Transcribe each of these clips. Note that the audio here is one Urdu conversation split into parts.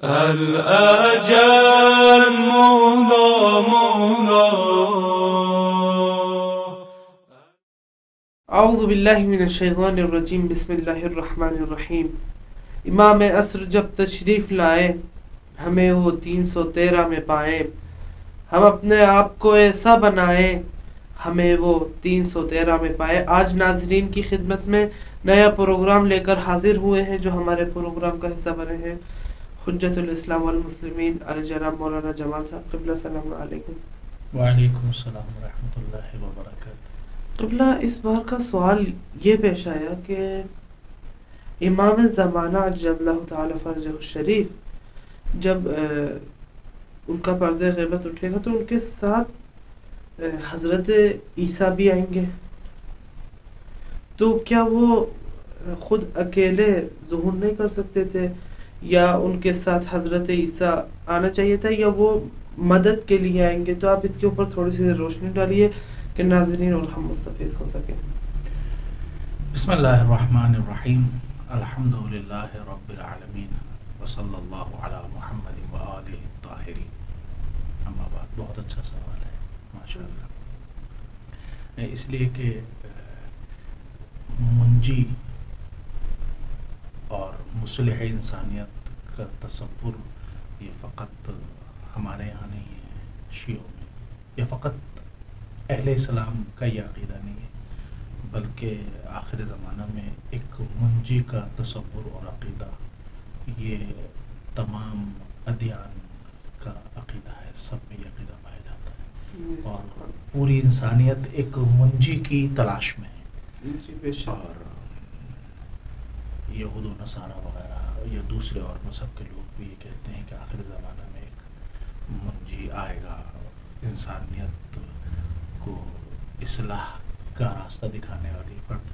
الأجل مولا مولا. اعوذ باللہ من الشیطان الرجیم. بسم اللہ الرحمن الرحیم. امام عصر جب تشریف لائے ہمیں وہ 313 میں پائیں، ہم اپنے آپ کو ایسا بنائیں ہمیں وہ 313 میں پائے. آج ناظرین کی خدمت میں نیا پروگرام لے کر حاضر ہوئے ہیں جو ہمارے پروگرام کا حصہ بنے ہیں. حجت الاسلام والمسلمین جناب مولانا جمال صاحب قبلہ السلام علیکم. وعلیکم السلام ورحمۃ اللہ وبرکاتہ. قبلہ اس بار کا سوال یہ پیش آیا کہ امام زمانہ عجل اللہ تعالی فرجہ الشریف جب ان کا پردہ غیبت اٹھے گا تو ان کے ساتھ حضرت عیسیٰ بھی آئیں گے، تو کیا وہ خود اکیلے ظہور نہیں کر سکتے تھے یا ان کے ساتھ حضرت عیسیٰ آنا چاہیے تھا یا وہ مدد کے لیے آئیں گے؟ تو آپ اس کے اوپر تھوڑی سی روشنی ڈالیے کہ ناظرین اور ہم مستفیض ہو سکیں. بسم اللہ الرحمن الرحیم. الحمد للہ رب العالمین وصلی اللہ علی محمد وآلہ الطاہرین. اما بعد. بہت اچھا سوال ہے ماشاء اللہ، اس لیے کہ منجی اور مصلح انسانیت کا تصور یہ فقط ہمارے یہاں نہیں ہے شیعوں میں، یہ فقط اہل اسلام کا یہ عقیدہ نہیں ہے، بلکہ آخر زمانہ میں ایک منجی کا تصور اور عقیدہ یہ تمام ادیان کا عقیدہ ہے. سب میں یہ عقیدہ پایا جاتا ہے اور پوری انسانیت ایک منجی کی تلاش میں ہے. اور یہود و نصارہ وغیرہ یا دوسرے اور مذہب کے لوگ بھی یہ کہتے ہیں کہ آخر زمانہ میں ایک منجی آئے گا، انسانیت کو اصلاح کا راستہ دکھانے والی فرد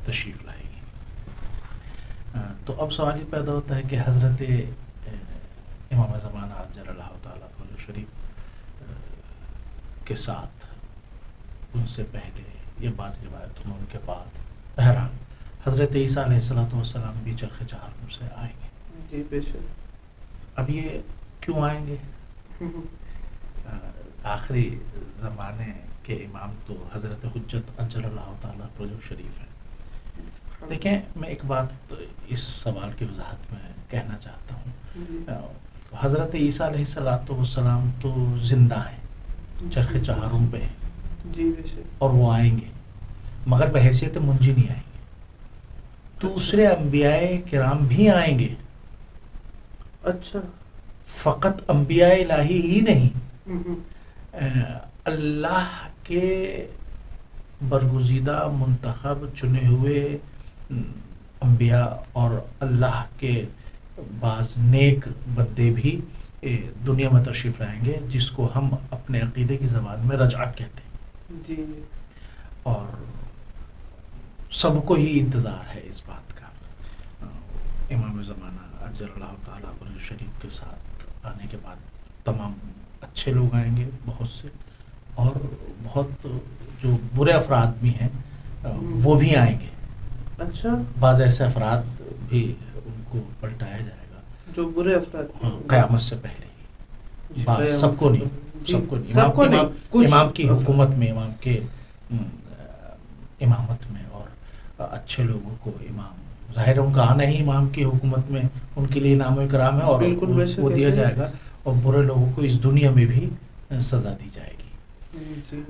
تشریف لائے گی. تو اب سوال یہ پیدا ہوتا ہے کہ حضرت امام زمانہ عجل اللہ تعالیٰ فرجہ شریف کے ساتھ، ان سے پہلے یا بعض روایتوں میں ان کے بعد، بہرحال حضرت عیسیٰ علیہ السلام بھی چرخ چہارم سے آئیں گے. جی بے شک. اب یہ کیوں آئیں گے؟ آخری زمانے کے امام تو حضرت حجت عجل اللہ تعالیٰ فرجہ شریف ہیں. دیکھیں، میں ایک بات اس سوال کی وضاحت میں کہنا چاہتا ہوں. حضرت عیسیٰ علیہ السلام تو زندہ ہیں، چرخ چہارم پہ ہیں، جی بے شک، اور وہ آئیں گے، مگر بحیثیت منجی نہیں آئیں گے. دوسرے انبیاء کرام بھی آئیں گے. اچھا، فقط انبیاء الہی ہی نہیں، اللہ کے برگزیدہ منتخب چنے ہوئے انبیاء اور اللہ کے بعض نیک بندے بھی دنیا میں تشریف لائیں گے، جس کو ہم اپنے عقیدے کی زبان میں رجعت کہتے ہیں. جی. اور سب کو ہی انتظار ہے اس بات کا. امام زمانہ عجل اللہ تعالیٰ فرجہ شریف کے ساتھ آنے کے بعد تمام اچھے لوگ آئیں گے، بہت سے، اور بہت جو برے افراد بھی ہیں وہ بھی آئیں گے. اچھا، بعض ایسے افراد بھی ان کو پلٹایا جائے گا جو برے افراد قیامت سے پہلے ہی. سب کو نہیں، سب کو نہیں. امام کی حکومت میں، امام کے امامت میں، اور اچھے لوگوں کو امام، ظاہر ان کا آنا ہی امام کی حکومت میں ان کے لیے انعام و اکرام ہے، اور وہ دیا جائے گا، اور برے لوگوں کو اس دنیا میں بھی سزا دی جائے گی.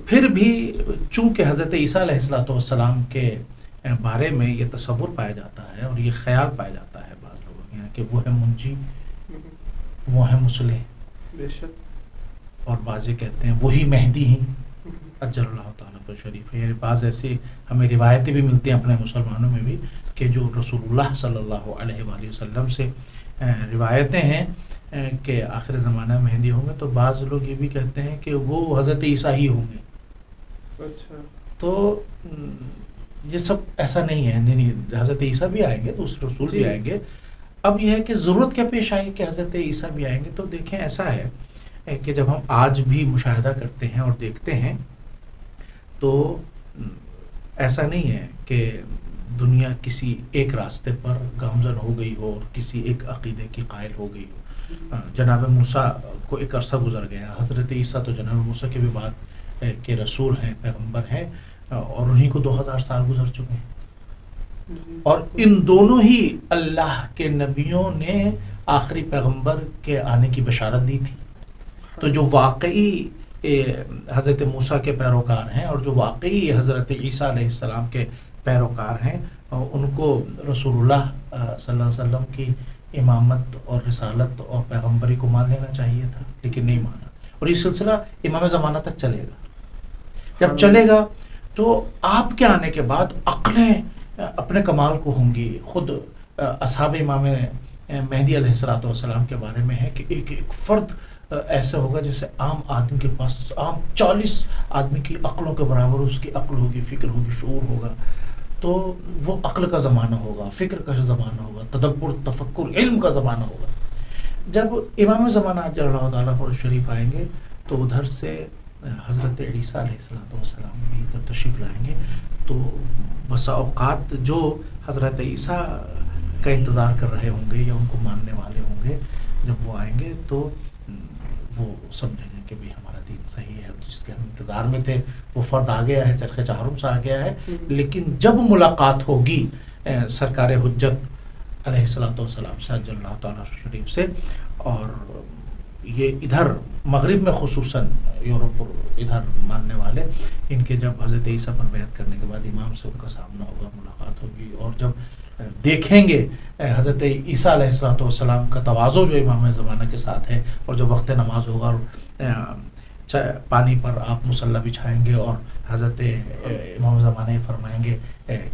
پھر بھی چونکہ حضرت عیسیٰ علیہ السلام کے بارے میں یہ تصور پایا جاتا ہے اور یہ خیال پایا جاتا ہے بعض لوگوں کے یہاں کہ وہ ہے منجی، وہ ہے مصلح، بے شک، اور بعض یہ کہتے ہیں وہی مہدی ہیں عجل اللہ تعالیٰ فرجہ شریف ہے. یعنی بعض ایسی ہمیں روایتیں بھی ملتی ہیں اپنے مسلمانوں میں بھی کہ جو رسول اللہ صلی اللہ علیہ وآلہ وسلم سے روایتیں ہیں کہ آخر زمانہ مہدی ہوں گے، تو بعض لوگ یہ بھی کہتے ہیں کہ وہ حضرت عیسیٰ ہی ہوں گے. اچھا، تو یہ سب ایسا نہیں ہے. نہیں، حضرت عیسیٰ بھی آئیں گے، دوسرے رسول بھی آئیں گے. اب یہ ہے کہ ضرورت کیا پیش آئی کہ حضرت عیسیٰ بھی آئیں گے. تو دیکھیں، ایسا ہے کہ جب ہم آج بھی مشاہدہ کرتے ہیں اور دیکھتے ہیں تو ایسا نہیں ہے کہ دنیا کسی ایک راستے پر گامزن ہو گئی ہو اور کسی ایک عقیدے کی قائل ہو گئی ہو. جناب موسیٰ کو ایک عرصہ گزر گیا. حضرت عیسیٰ تو جناب موسیٰ کے بھی بعد کے رسول ہیں, پیغمبر ہیں, اور انہیں کو 2000 سال گزر چکے ہیں. اور ان دونوں ہی اللہ کے نبیوں نے آخری پیغمبر کے آنے کی بشارت دی تھی. تو جو واقعی حضرت موسیٰ کے پیروکار ہیں اور جو واقعی حضرت عیسیٰ علیہ السلام کے پیروکار ہیں, ان کو رسول اللہ صلی اللہ علیہ وسلم کی امامت اور رسالت اور پیغمبری کو مان لینا چاہیے تھا, لیکن نہیں مانا. اور یہ سلسلہ امام زمانہ تک چلے گا. جب چلے گا تو آپ کے آنے کے بعد عقلیں اپنے کمال کو ہوں گی. خود اصحاب امام مہدی علیہ السلام کے بارے میں ہے کہ ایک ایک فرد ایسا ہوگا جیسے عام آدمی کے پاس عام 40 آدمی کی عقلوں کے برابر اس کی عقل ہوگی, فکر ہوگی, شعور ہوگا. تو وہ عقل کا زمانہ ہوگا, فکر کا زمانہ ہوگا, تدبر, تفکر, علم کا زمانہ ہوگا. جب امام زمانہ عجل اللہ تعالیٰ فرج شریف آئیں گے تو ادھر سے حضرت عیسیٰ علیہ السلام بھی جب تشریف لائیں گے تو بسا اوقات جو حضرت عیسیٰ کا انتظار کر رہے ہوں گے یا ان کو ماننے والے ہوں گے, جب وہ آئیں گے تو وہ سمجھیں گے کہ بھی ہمارا دین صحیح ہے, جس کے ہم انتظار میں تھے وہ فرد آ گیا ہے, چرخ چہارم سے آ گیا ہے. لیکن جب ملاقات ہوگی سرکار حجت علیہ السلام سے عجل اللہ تعالیٰ شریف سے, اور یہ ادھر مغرب میں خصوصاً یورپ اور ادھر ماننے والے, ان کے جب حضرت عیسیٰ پر بیعت کرنے کے بعد امام سے ان کا سامنا ہوگا, ملاقات ہوگی, اور جب دیکھیں گے حضرت عیسیٰ علیہ السلام کا تواضع جو امام زمانہ کے ساتھ ہے, اور جب وقت نماز ہوگا اور پانی پر آپ مصلی بچھائیں گے اور حضرت امام زمانہ فرمائیں گے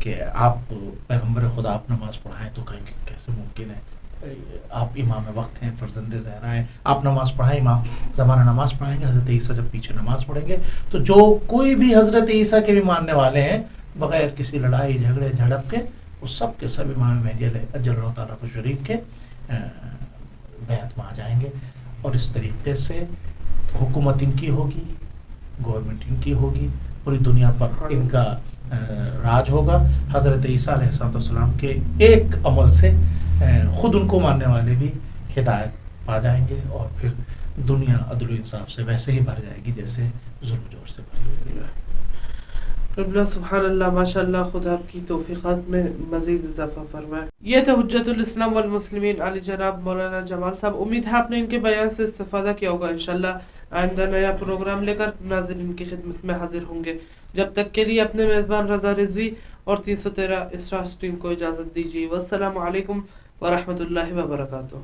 کہ آپ پیغمبر خدا آپ نماز پڑھائیں, تو کہیں گے کیسے ممکن ہے, آپ امام وقت ہیں, فرزند زہرا ہیں, آپ نماز پڑھائیں. امام زمانہ نماز پڑھائیں گے, حضرت عیسیٰ جب پیچھے نماز پڑھیں گے. تو جو کوئی بھی حضرت عیسیٰ کے بھی ماننے والے ہیں بغیر کسی لڑائی جھگڑے جھڑپ کے, وہ سب کے سب امام مہدی علیہ اجل اللہ تعالیٰ شریف کے بیعت میں آ جائیں گے. اور اس طریقے سے حکومت ان کی ہوگی, گورنمنٹ ان کی ہوگی, پوری دنیا پر ان کا راج ہوگا. حضرت عیسیٰ علیہ السلام کے ایک عمل سے خود ان کو ماننے والے بھی ہدایت پا جائیں گے, اور پھر دنیا عدل و انصاف سے ویسے ہی بھر جائے گی جیسے ظلم جور سے بھری ہوئی ہے. اللہ سبحان اللہ, ماشاء اللہ, خدا آپ کی توفیقات میں مزید اضافہ فرمائے. یہ تھے حجت الاسلام والمسلمین علی جناب مولانا جمال صاحب. امید ہے آپ نے ان کے بیان سے استفادہ کیا ہوگا. انشاءاللہ آئندہ نیا پروگرام لے کر ناظرین کی خدمت میں حاضر ہوں گے. جب تک کے لیے اپنے میزبان رضا رضوی اور 313 اسٹار سٹریم کو اجازت دیجیے. والسلام علیکم ورحمۃ اللہ وبرکاتہ.